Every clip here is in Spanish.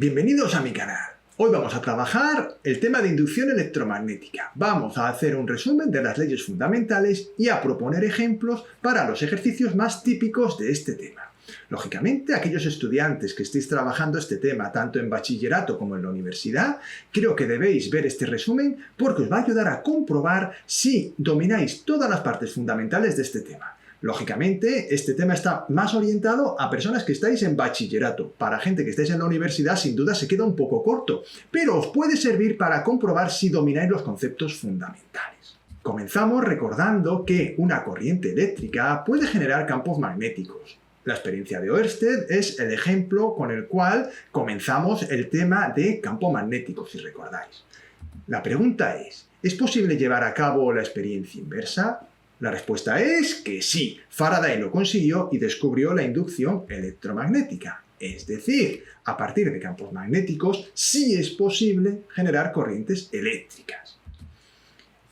Bienvenidos a mi canal. Hoy vamos a trabajar el tema de inducción electromagnética. Vamos a hacer un resumen de las leyes fundamentales y a proponer ejemplos para los ejercicios más típicos de este tema. Lógicamente, aquellos estudiantes que estéis trabajando este tema tanto en bachillerato como en la universidad, creo que debéis ver este resumen porque os va a ayudar a comprobar si domináis todas las partes fundamentales de este tema. Lógicamente, este tema está más orientado a personas que estáis en bachillerato. Para gente que estáis en la universidad, sin duda se queda un poco corto, pero os puede servir para comprobar si domináis los conceptos fundamentales. Comenzamos recordando que una corriente eléctrica puede generar campos magnéticos. La experiencia de Ørsted es el ejemplo con el cual comenzamos el tema de campo magnético, si recordáis. La pregunta ¿es posible llevar a cabo la experiencia inversa? La respuesta es que sí. Faraday lo consiguió y descubrió la inducción electromagnética. Es decir, a partir de campos magnéticos sí es posible generar corrientes eléctricas.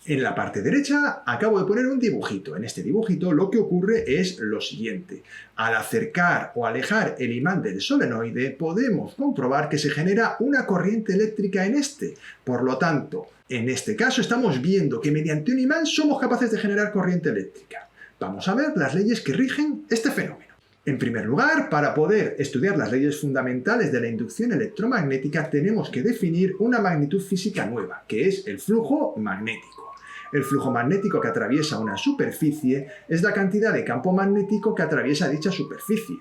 En la parte derecha acabo de poner un dibujito. En este dibujito lo que ocurre es lo siguiente. Al acercar o alejar el imán del solenoide podemos comprobar que se genera una corriente eléctrica en este. Por lo tanto, en este caso estamos viendo que mediante un imán somos capaces de generar corriente eléctrica. Vamos a ver las leyes que rigen este fenómeno. En primer lugar, para poder estudiar las leyes fundamentales de la inducción electromagnética tenemos que definir una magnitud física nueva, que es el flujo magnético. El flujo magnético que atraviesa una superficie es la cantidad de campo magnético que atraviesa dicha superficie.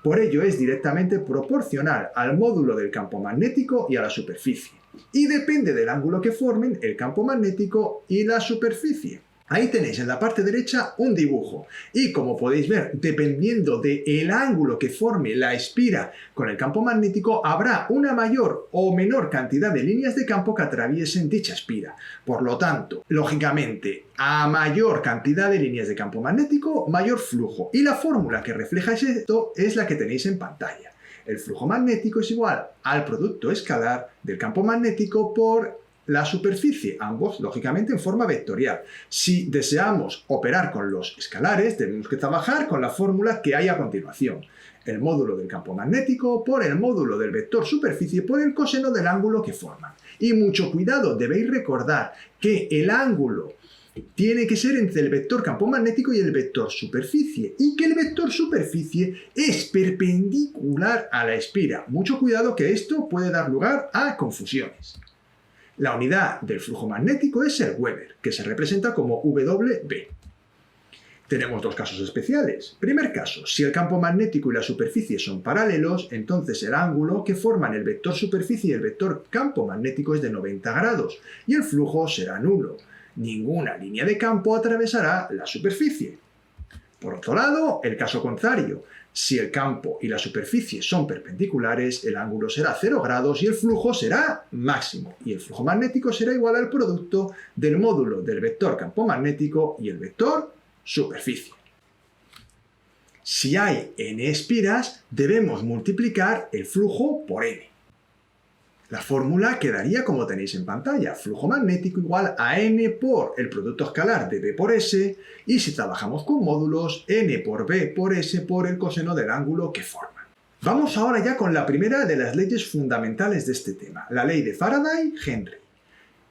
Por ello es directamente proporcional al módulo del campo magnético y a la superficie. Y depende del ángulo que formen el campo magnético y la superficie. Ahí tenéis en la parte derecha un dibujo y como podéis ver, dependiendo del ángulo que forme la espira con el campo magnético, habrá una mayor o menor cantidad de líneas de campo que atraviesen dicha espira. Por lo tanto, lógicamente, a mayor cantidad de líneas de campo magnético, mayor flujo. Y la fórmula que refleja esto es la que tenéis en pantalla. El flujo magnético es igual al producto escalar del campo magnético por la superficie, ambos lógicamente en forma vectorial. Si deseamos operar con los escalares, tenemos que trabajar con la fórmula que hay a continuación. El módulo del campo magnético por el módulo del vector superficie por el coseno del ángulo que forman. Y mucho cuidado, debéis recordar que el ángulo tiene que ser entre el vector campo magnético y el vector superficie, y que el vector superficie es perpendicular a la espira. Mucho cuidado que esto puede dar lugar a confusiones. La unidad del flujo magnético es el Weber, que se representa como WB. Tenemos dos casos especiales. Primer caso, si el campo magnético y la superficie son paralelos, entonces el ángulo que forman el vector superficie y el vector campo magnético es de 90 grados, y el flujo será nulo. Ninguna línea de campo atravesará la superficie. Por otro lado, el caso contrario. Si el campo y la superficie son perpendiculares, el ángulo será 0 grados y el flujo será máximo. Y el flujo magnético será igual al producto del módulo del vector campo magnético y el vector superficie. Si hay n espiras, debemos multiplicar el flujo por n. La fórmula quedaría como tenéis en pantalla, flujo magnético igual a n por el producto escalar de b por s, y si trabajamos con módulos, n por b por s por el coseno del ángulo que forman. Vamos ahora ya con la primera de las leyes fundamentales de este tema, la ley de Faraday-Henry.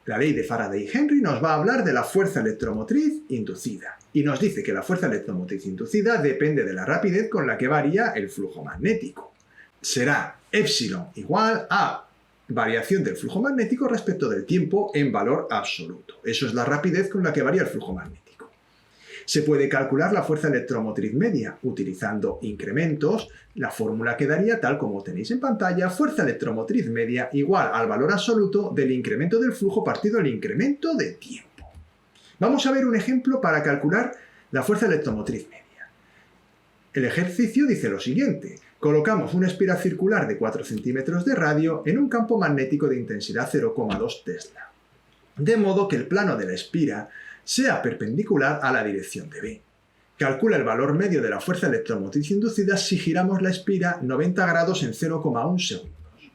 La ley de Faraday-Henry nos va a hablar de la fuerza electromotriz inducida, y nos dice que la fuerza electromotriz inducida depende de la rapidez con la que varía el flujo magnético. Será epsilon igual a variación del flujo magnético respecto del tiempo en valor absoluto. Eso es la rapidez con la que varía el flujo magnético. Se puede calcular la fuerza electromotriz media utilizando incrementos. La fórmula quedaría tal como tenéis en pantalla, fuerza electromotriz media igual al valor absoluto del incremento del flujo partido el incremento de tiempo. Vamos a ver un ejemplo para calcular la fuerza electromotriz media. El ejercicio dice lo siguiente. Colocamos una espira circular de 4 centímetros de radio en un campo magnético de intensidad 0,2 Tesla, de modo que el plano de la espira sea perpendicular a la dirección de B. Calcula el valor medio de la fuerza electromotriz inducida si giramos la espira 90 grados en 0,1 segundos.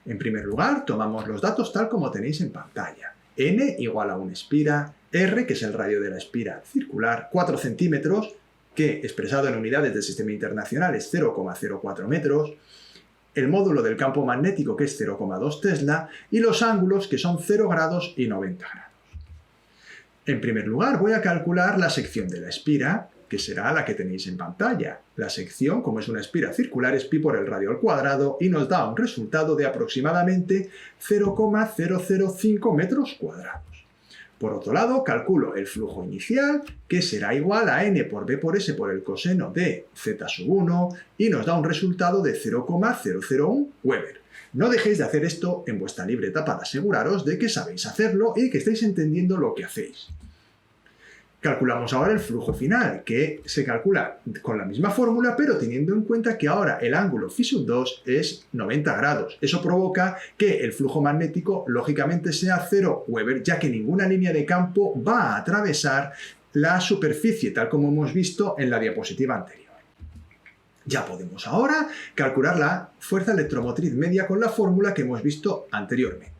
En primer lugar, tomamos los datos tal como tenéis en pantalla. N igual a una espira, R, que es el radio de la espira circular, 4 centímetros, que expresado en unidades del sistema internacional es 0,04 metros, el módulo del campo magnético, que es 0,2 Tesla, y los ángulos, que son 0 grados y 90 grados. En primer lugar, voy a calcular la sección de la espira, que será la que tenéis en pantalla. La sección, como es una espira circular, es pi por el radio al cuadrado y nos da un resultado de aproximadamente 0,005 metros cuadrados. Por otro lado, calculo el flujo inicial, que será igual a n por b por s por el coseno de z sub 1, y nos da un resultado de 0,001 Weber. No dejéis de hacer esto en vuestra libreta para aseguraros de que sabéis hacerlo y que estáis entendiendo lo que hacéis. Calculamos ahora el flujo final, que se calcula con la misma fórmula, pero teniendo en cuenta que ahora el ángulo phi sub 2 es 90 grados. Eso provoca que el flujo magnético, lógicamente, sea 0 Weber, ya que ninguna línea de campo va a atravesar la superficie, tal como hemos visto en la diapositiva anterior. Ya podemos ahora calcular la fuerza electromotriz media con la fórmula que hemos visto anteriormente.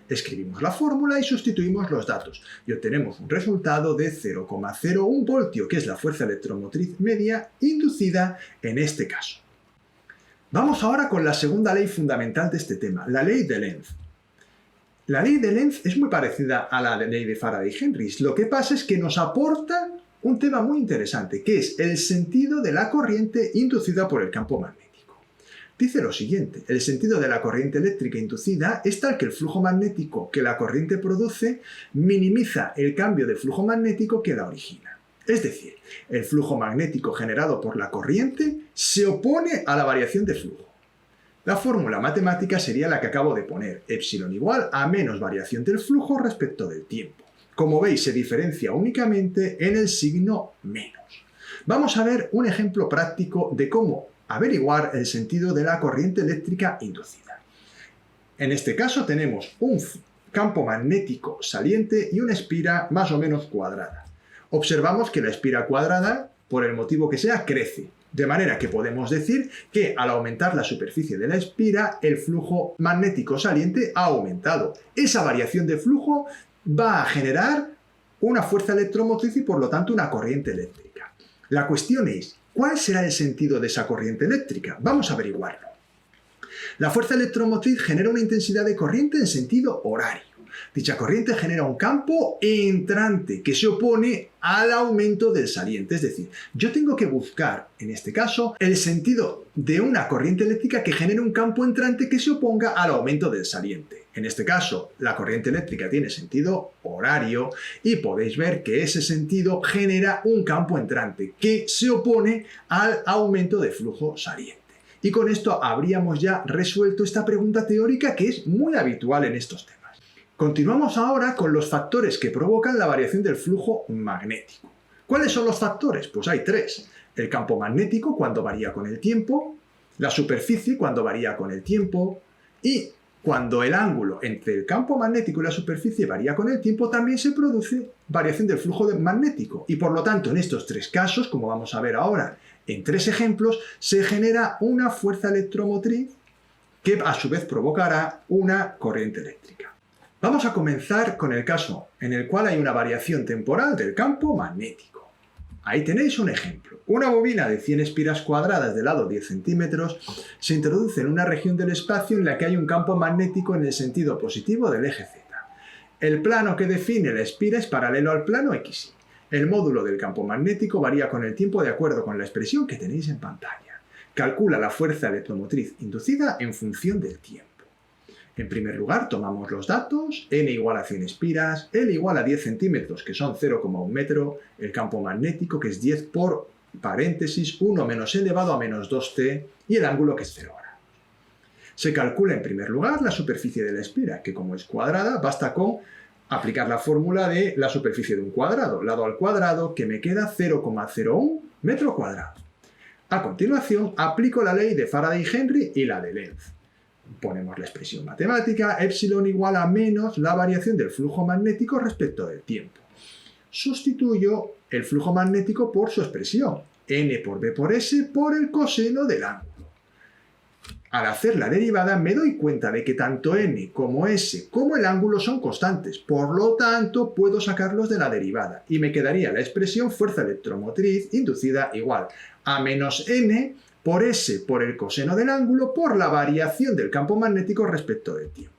Escribimos la fórmula y sustituimos los datos y obtenemos un resultado de 0,01 voltio, que es la fuerza electromotriz media inducida en este caso. Vamos ahora con la segunda ley fundamental de este tema, la ley de Lenz. La ley de Lenz es muy parecida a la ley de Faraday-Henry. Lo que pasa es que nos aporta un tema muy interesante, que es el sentido de la corriente inducida por el campo magnético. Dice lo siguiente: el sentido de la corriente eléctrica inducida es tal que el flujo magnético que la corriente produce minimiza el cambio de flujo magnético que la origina. Es decir, el flujo magnético generado por la corriente se opone a la variación de flujo. La fórmula matemática sería la que acabo de poner, epsilon igual a menos variación del flujo respecto del tiempo. Como veis, se diferencia únicamente en el signo menos. Vamos a ver un ejemplo práctico de cómo averiguar el sentido de la corriente eléctrica inducida. En este caso tenemos un campo magnético saliente y una espira más o menos cuadrada. Observamos que la espira cuadrada, por el motivo que sea, crece. De manera que podemos decir que al aumentar la superficie de la espira, el flujo magnético saliente ha aumentado. Esa variación de flujo va a generar una fuerza electromotriz y por lo tanto una corriente eléctrica. La cuestión es, ¿cuál será el sentido de esa corriente eléctrica? Vamos a averiguarlo. La fuerza electromotriz genera una intensidad de corriente en sentido horario. Dicha corriente genera un campo entrante que se opone al aumento del saliente. Es decir, yo tengo que buscar, en este caso, el sentido de una corriente eléctrica que genere un campo entrante que se oponga al aumento del saliente. En este caso, la corriente eléctrica tiene sentido horario y podéis ver que ese sentido genera un campo entrante que se opone al aumento de flujo saliente. Y con esto habríamos ya resuelto esta pregunta teórica que es muy habitual en estos temas. Continuamos ahora con los factores que provocan la variación del flujo magnético. ¿Cuáles son los factores? Pues hay tres. El campo magnético cuando varía con el tiempo, la superficie cuando varía con el tiempo y cuando el ángulo entre el campo magnético y la superficie varía con el tiempo, también se produce variación del flujo magnético. Y por lo tanto, en estos tres casos, como vamos a ver ahora en tres ejemplos, se genera una fuerza electromotriz que a su vez provocará una corriente eléctrica. Vamos a comenzar con el caso en el cual hay una variación temporal del campo magnético. Ahí tenéis un ejemplo. Una bobina de 100 espiras cuadradas de lado 10 centímetros se introduce en una región del espacio en la que hay un campo magnético en el sentido positivo del eje Z. El plano que define la espira es paralelo al plano XY. El módulo del campo magnético varía con el tiempo de acuerdo con la expresión que tenéis en pantalla. Calcula la fuerza electromotriz inducida en función del tiempo. En primer lugar, tomamos los datos, n igual a 100 espiras, L igual a 10 centímetros, que son 0,1 metro, el campo magnético, que es 10 por paréntesis 1 menos e elevado a menos 2t, y el ángulo, que es 0 grados. Se calcula en primer lugar la superficie de la espira, que como es cuadrada, basta con aplicar la fórmula de la superficie de un cuadrado, lado al cuadrado, que me queda 0,01 metro cuadrado. A continuación, aplico la ley de Faraday-Henry y la de Lenz. Ponemos la expresión matemática, epsilon igual a menos la variación del flujo magnético respecto del tiempo. Sustituyo el flujo magnético por su expresión, n por b por s por el coseno del ángulo. Al hacer la derivada me doy cuenta de que tanto n como s como el ángulo son constantes, por lo tanto puedo sacarlos de la derivada y me quedaría la expresión fuerza electromotriz inducida igual a menos n por S por el coseno del ángulo por la variación del campo magnético respecto del tiempo.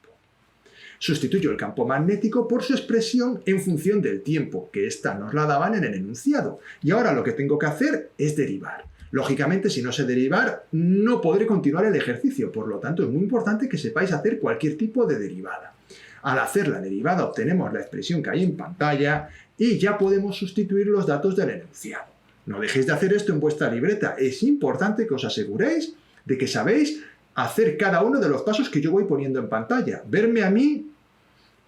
Sustituyo el campo magnético por su expresión en función del tiempo, que esta nos la daban en el enunciado. Y ahora lo que tengo que hacer es derivar. Lógicamente, si no sé derivar, no podré continuar el ejercicio. Por lo tanto, es muy importante que sepáis hacer cualquier tipo de derivada. Al hacer la derivada obtenemos la expresión que hay en pantalla y ya podemos sustituir los datos del enunciado. No dejéis de hacer esto en vuestra libreta. Es importante que os aseguréis de que sabéis hacer cada uno de los pasos que yo voy poniendo en pantalla. Verme a mí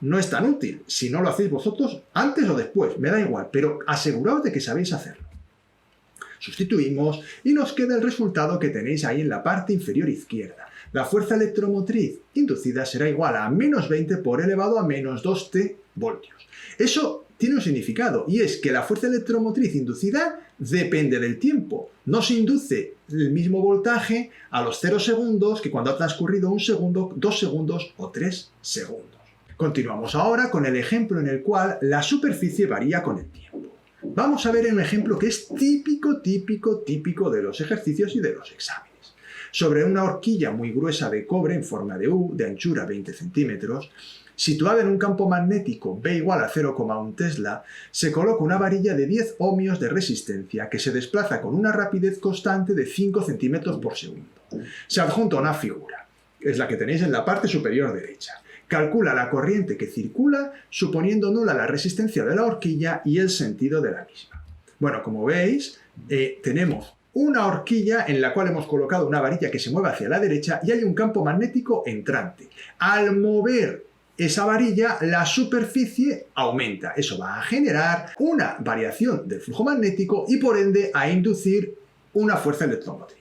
no es tan útil. Si no lo hacéis vosotros, antes o después, me da igual, pero aseguraos de que sabéis hacerlo. Sustituimos y nos queda el resultado que tenéis ahí en la parte inferior izquierda. La fuerza electromotriz inducida será igual a menos 20 por elevado a menos 2t voltios. Eso tiene un significado y es que la fuerza electromotriz inducida depende del tiempo. No se induce el mismo voltaje a los 0 segundos que cuando ha transcurrido 1 segundo, 2 segundos o 3 segundos. Continuamos ahora con el ejemplo en el cual la superficie varía con el tiempo. Vamos a ver un ejemplo que es típico de los ejercicios y de los exámenes. Sobre una horquilla muy gruesa de cobre en forma de U, de anchura 20 centímetros, situada en un campo magnético B igual a 0,1 Tesla, se coloca una varilla de 10 ohmios de resistencia que se desplaza con una rapidez constante de 5 centímetros por segundo. Se adjunta una figura, es la que tenéis en la parte superior derecha. Calcula la corriente que circula, suponiendo nula la resistencia de la horquilla y el sentido de la misma. Bueno, como veis, tenemos una horquilla en la cual hemos colocado una varilla que se mueve hacia la derecha y hay un campo magnético entrante. Al mover esa varilla, la superficie aumenta. Eso va a generar una variación del flujo magnético y por ende a inducir una fuerza electromotriz.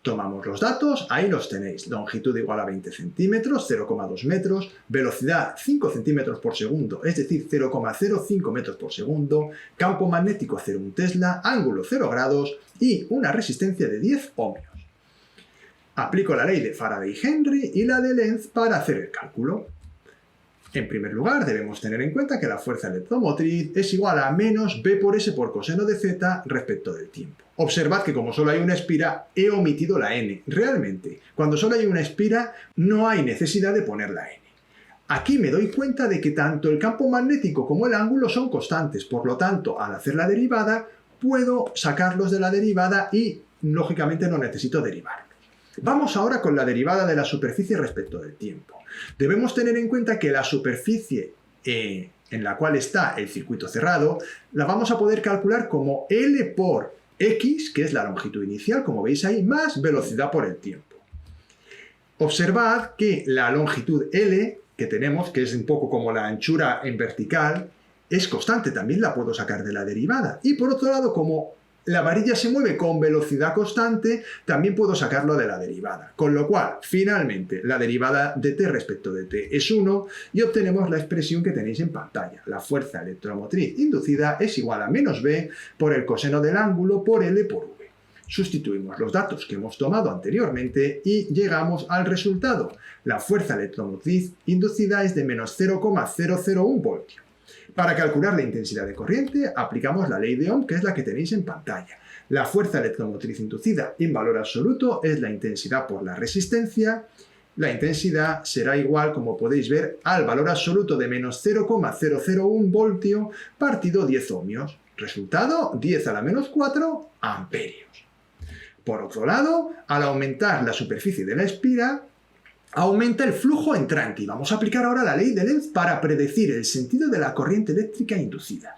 Tomamos los datos, ahí los tenéis. Longitud igual a 20 centímetros, 0,2 metros, velocidad 5 centímetros por segundo, es decir, 0,05 metros por segundo, campo magnético 0,1 Tesla, ángulo 0 grados y una resistencia de 10 ohmios. Aplico la ley de Faraday-Henry y la de Lenz para hacer el cálculo. En primer lugar, debemos tener en cuenta que la fuerza electromotriz es igual a menos B por S por coseno de Z respecto del tiempo. Observad que como solo hay una espira, he omitido la N. Realmente, cuando solo hay una espira, no hay necesidad de poner la N. Aquí me doy cuenta de que tanto el campo magnético como el ángulo son constantes, por lo tanto, al hacer la derivada, puedo sacarlos de la derivada y, lógicamente, no necesito derivarlos. Vamos ahora con la derivada de la superficie respecto del tiempo. Debemos tener en cuenta que la superficie en la cual está el circuito cerrado, la vamos a poder calcular como L por X, que es la longitud inicial, como veis ahí, más velocidad por el tiempo. Observad que la longitud L que tenemos, que es un poco como la anchura en vertical, es constante, también la puedo sacar de la derivada. Y por otro lado, como la varilla se mueve con velocidad constante, también puedo sacarlo de la derivada. Con lo cual, finalmente, la derivada de t respecto de t es 1 y obtenemos la expresión que tenéis en pantalla. La fuerza electromotriz inducida es igual a menos b por el coseno del ángulo por L por v. Sustituimos los datos que hemos tomado anteriormente y llegamos al resultado. La fuerza electromotriz inducida es de menos 0,001 voltios. Para calcular la intensidad de corriente, aplicamos la ley de Ohm, que es la que tenéis en pantalla. La fuerza electromotriz inducida en valor absoluto es la intensidad por la resistencia. La intensidad será igual, como podéis ver, al valor absoluto de menos 0,001 voltio partido 10 ohmios. Resultado, 10 a la menos 4 amperios. Por otro lado, al aumentar la superficie de la espira, aumenta el flujo entrante y vamos a aplicar ahora la ley de Lenz para predecir el sentido de la corriente eléctrica inducida.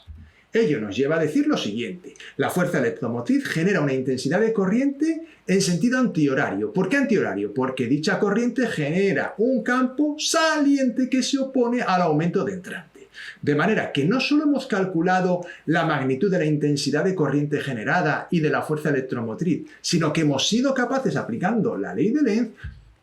Ello nos lleva a decir lo siguiente: la fuerza electromotriz genera una intensidad de corriente en sentido antihorario. ¿Por qué antihorario? Porque dicha corriente genera un campo saliente que se opone al aumento de entrante. De manera que no solo hemos calculado la magnitud de la intensidad de corriente generada y de la fuerza electromotriz, sino que hemos sido capaces, aplicando la ley de Lenz,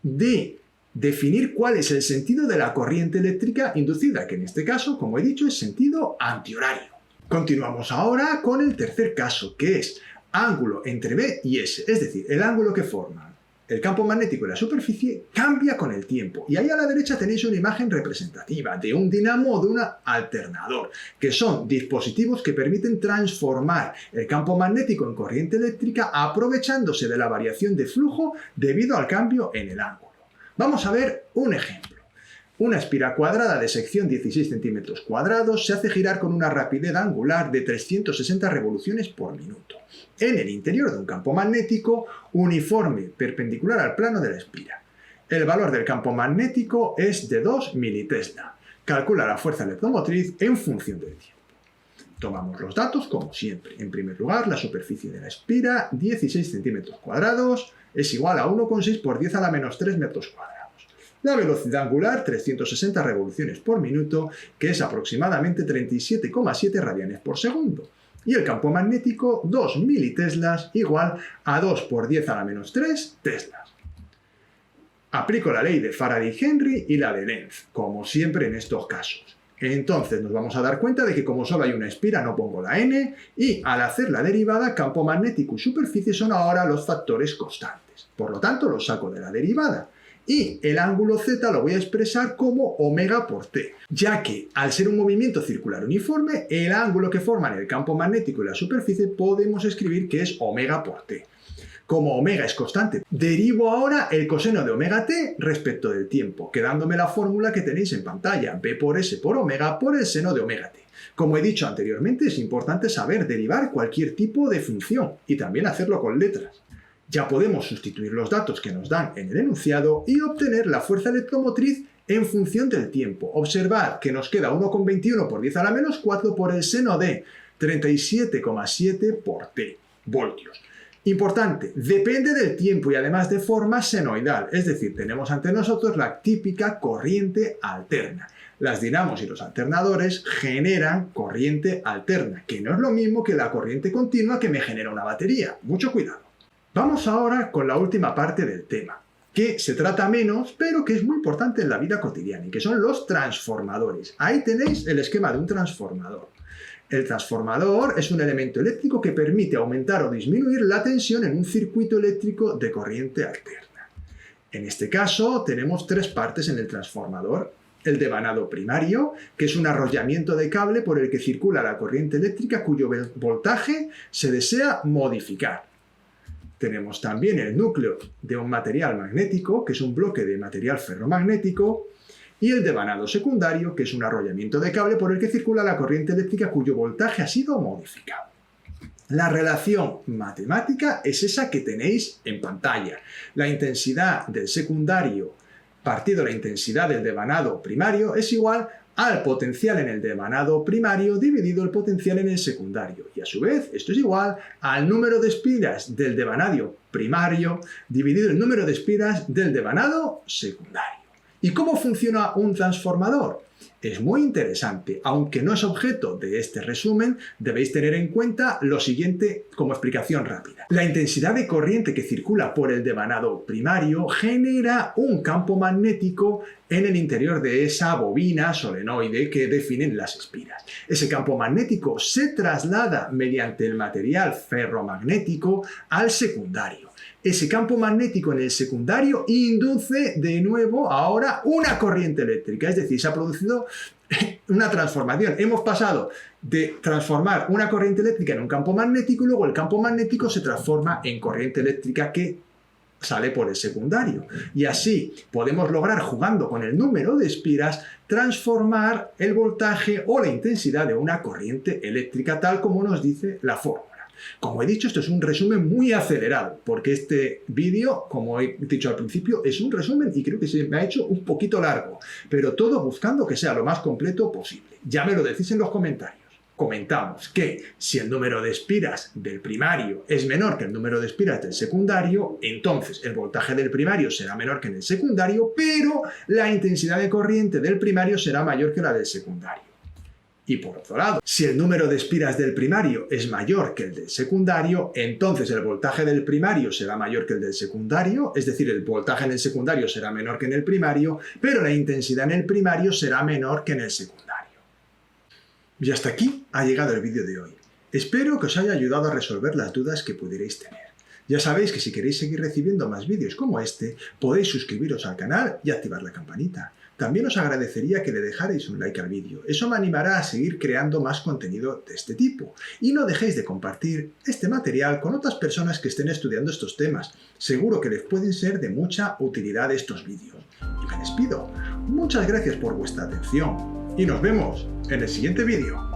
de definir cuál es el sentido de la corriente eléctrica inducida, que en este caso, como he dicho, es sentido antihorario. Continuamos ahora con el tercer caso, que es ángulo entre B y S, es decir, el ángulo que forman el campo magnético en la superficie cambia con el tiempo. Y ahí a la derecha tenéis una imagen representativa de un dinamo o de un alternador, que son dispositivos que permiten transformar el campo magnético en corriente eléctrica aprovechándose de la variación de flujo debido al cambio en el ángulo. Vamos a ver un ejemplo. Una espira cuadrada de sección 16 centímetros cuadrados se hace girar con una rapidez angular de 360 revoluciones por minuto, en el interior de un campo magnético uniforme perpendicular al plano de la espira. El valor del campo magnético es de 2 militesla. Calcula la fuerza electromotriz en función del tiempo. Tomamos los datos como siempre. En primer lugar, la superficie de la espira, 16 centímetros cuadrados, es igual a 1,6 por 10 a la menos 3 metros cuadrados. La velocidad angular, 360 revoluciones por minuto, que es aproximadamente 37,7 radianes por segundo. Y el campo magnético, 2 militeslas, igual a 2 por 10 a la menos 3 teslas. Aplico la ley de Faraday-Henry y la de Lenz, como siempre en estos casos. Entonces nos vamos a dar cuenta de que como solo hay una espira no pongo la n, y al hacer la derivada, campo magnético y superficie son ahora los factores constantes. Por lo tanto, los saco de la derivada. Y el ángulo z lo voy a expresar como omega por t, ya que al ser un movimiento circular uniforme, el ángulo que forman el campo magnético y la superficie podemos escribir que es omega por t. Como omega es constante, derivo ahora el coseno de omega t respecto del tiempo, quedándome la fórmula que tenéis en pantalla, b por s por omega por el seno de omega t. Como he dicho anteriormente, es importante saber derivar cualquier tipo de función y también hacerlo con letras. Ya podemos sustituir los datos que nos dan en el enunciado y obtener la fuerza electromotriz en función del tiempo. Observad que nos queda 1,21 por 10 a la menos 4 por el seno de 37,7 por t, voltios. Importante, depende del tiempo y además de forma senoidal, es decir, tenemos ante nosotros la típica corriente alterna. Las dinamos y los alternadores generan corriente alterna, que no es lo mismo que la corriente continua que me genera una batería. Mucho cuidado. Vamos ahora con la última parte del tema, que se trata menos, pero que es muy importante en la vida cotidiana, y que son los transformadores. Ahí tenéis el esquema de un transformador. El transformador es un elemento eléctrico que permite aumentar o disminuir la tensión en un circuito eléctrico de corriente alterna. En este caso tenemos tres partes en el transformador. El devanado primario, que es un arrollamiento de cable por el que circula la corriente eléctrica cuyo voltaje se desea modificar. Tenemos también el núcleo de un material magnético, que es un bloque de material ferromagnético, y el devanado secundario, que es un arrollamiento de cable por el que circula la corriente eléctrica cuyo voltaje ha sido modificado. La relación matemática es esa que tenéis en pantalla. La intensidad del secundario partido la intensidad del devanado primario es igual al potencial en el devanado primario dividido el potencial en el secundario. Y a su vez, esto es igual al número de espiras del devanado primario dividido el número de espiras del devanado secundario. ¿Y cómo funciona un transformador? Es muy interesante, aunque no es objeto de este resumen, debéis tener en cuenta lo siguiente como explicación rápida. La intensidad de corriente que circula por el devanado primario genera un campo magnético en el interior de esa bobina solenoide que definen las espiras. Ese campo magnético se traslada mediante el material ferromagnético al secundario. Ese campo magnético en el secundario induce de nuevo ahora una corriente eléctrica, es decir, se ha producido una transformación. Hemos pasado de transformar una corriente eléctrica en un campo magnético y luego el campo magnético se transforma en corriente eléctrica que sale por el secundario. Y así podemos lograr, jugando con el número de espiras, transformar el voltaje o la intensidad de una corriente eléctrica tal como nos dice la fórmula. Como he dicho, esto es un resumen muy acelerado, porque este vídeo, como he dicho al principio, es un resumen y creo que se me ha hecho un poquito largo, pero todo buscando que sea lo más completo posible. Ya me lo decís en los comentarios. Comentamos que si el número de espiras del primario es menor que el número de espiras del secundario, entonces el voltaje del primario será menor que en el secundario, pero la intensidad de corriente del primario será mayor que la del secundario. Y por otro lado, si el número de espiras del primario es mayor que el del secundario, entonces el voltaje del primario será mayor que el del secundario, es decir, el voltaje en el secundario será menor que en el primario, pero la intensidad en el primario será menor que en el secundario. Y hasta aquí ha llegado el vídeo de hoy. Espero que os haya ayudado a resolver las dudas que pudierais tener. Ya sabéis que si queréis seguir recibiendo más vídeos como este, podéis suscribiros al canal y activar la campanita. También os agradecería que le dejarais un like al vídeo, eso me animará a seguir creando más contenido de este tipo. Y no dejéis de compartir este material con otras personas que estén estudiando estos temas, seguro que les pueden ser de mucha utilidad estos vídeos. Y me despido, muchas gracias por vuestra atención y nos vemos en el siguiente vídeo.